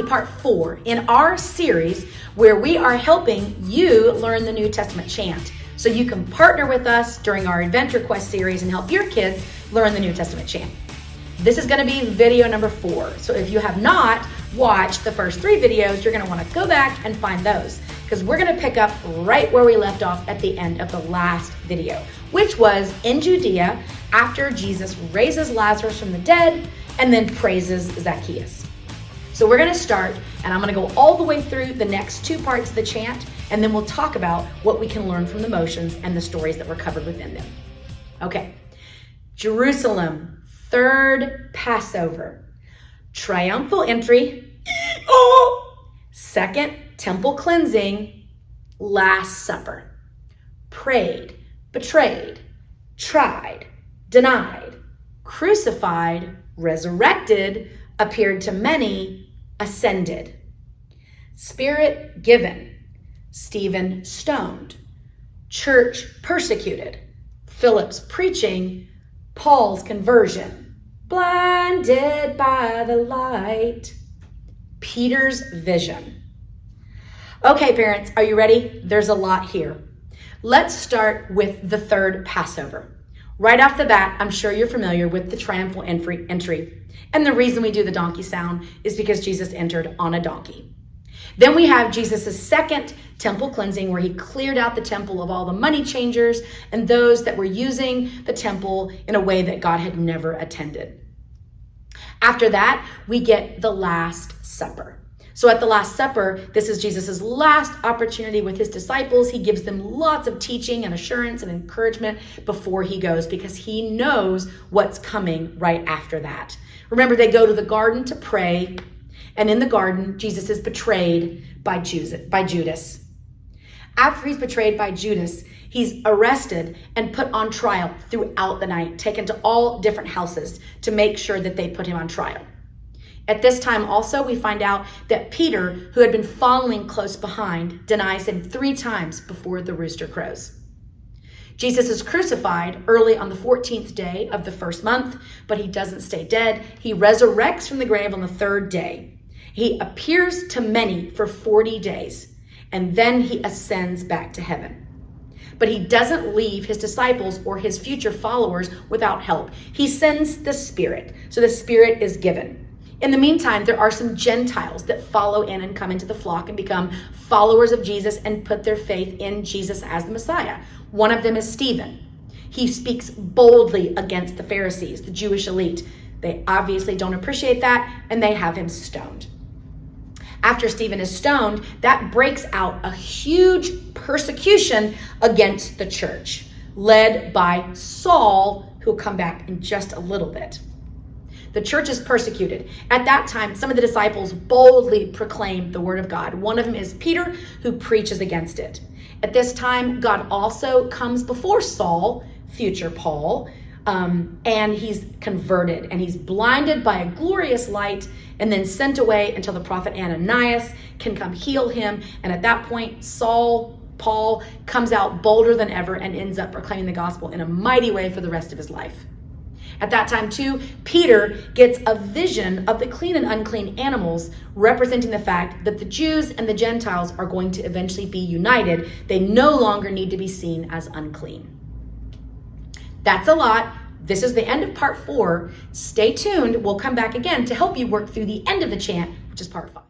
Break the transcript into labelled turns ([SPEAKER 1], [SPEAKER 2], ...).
[SPEAKER 1] part 4 in our series where we are helping you learn the New Testament chant. So you can partner with us during our Adventure Quest series and help your kids learn the New Testament chant. This is going to be video number 4. So if you have not watched the first 3 videos, you're going to want to go back and find those, because we're going to pick up right where we left off at the end of the last video, which was in Judea after Jesus raises Lazarus from the dead and then praises Zacchaeus. So we're going to start, and I'm going to go all the way through the next 2 parts of the chant, and then we'll talk about what we can learn from the motions and the stories that were covered within them. Okay. Jerusalem, third Passover. Triumphal entry. Second temple cleansing. Last Supper. Prayed, betrayed, tried, denied, crucified, resurrected, appeared to many, ascended. Spirit given. Stephen stoned. Church persecuted. Philip's preaching. Paul's conversion. Blinded by the light. Peter's vision. Okay, parents, are you ready? There's a lot here. Let's start with the third Passover. Right off the bat, I'm sure you're familiar with the triumphal entry. And the reason we do the donkey sound is because Jesus entered on a donkey. Then we have Jesus' second temple cleansing, where he cleared out the temple of all the money changers and those that were using the temple in a way that God had never attended. After that, we get the Last Supper. So at the Last Supper, this is Jesus' last opportunity with his disciples. He gives them lots of teaching and assurance and encouragement before he goes, because he knows what's coming right after that. Remember, they go to the garden to pray, and in the garden, Jesus is betrayed by Judas. After he's betrayed by Judas, he's arrested and put on trial throughout the night, taken to all different houses to make sure that they put him on trial. At this time also, we find out that Peter, who had been following close behind, denies him 3 times before the rooster crows. Jesus is crucified early on the 14th day of the first month, but he doesn't stay dead. He resurrects from the grave on the 3rd day. He appears to many for 40 days, and then he ascends back to heaven. But he doesn't leave his disciples or his future followers without help. He sends the Spirit, so the Spirit is given. In the meantime, there are some Gentiles that follow in and come into the flock and become followers of Jesus and put their faith in Jesus as the Messiah. One of them is Stephen. He speaks boldly against the Pharisees, the Jewish elite. They obviously don't appreciate that, and they have him stoned. After Stephen is stoned, that breaks out a huge persecution against the church, led by Saul, who'll come back in just a little bit. The church is persecuted. At that time, some of the disciples boldly proclaim the word of God. One of them is Peter, who preaches against it. At this time, God also comes before Saul, future Paul, and he's converted, and he's blinded by a glorious light and then sent away until the prophet Ananias can come heal him. And at that point, Paul comes out bolder than ever and ends up proclaiming the gospel in a mighty way for the rest of his life. At that time, too, Peter gets a vision of the clean and unclean animals, representing the fact that the Jews and the Gentiles are going to eventually be united. They no longer need to be seen as unclean. That's a lot. This is the end of part 4. Stay tuned. We'll come back again to help you work through the end of the chant, which is part 5.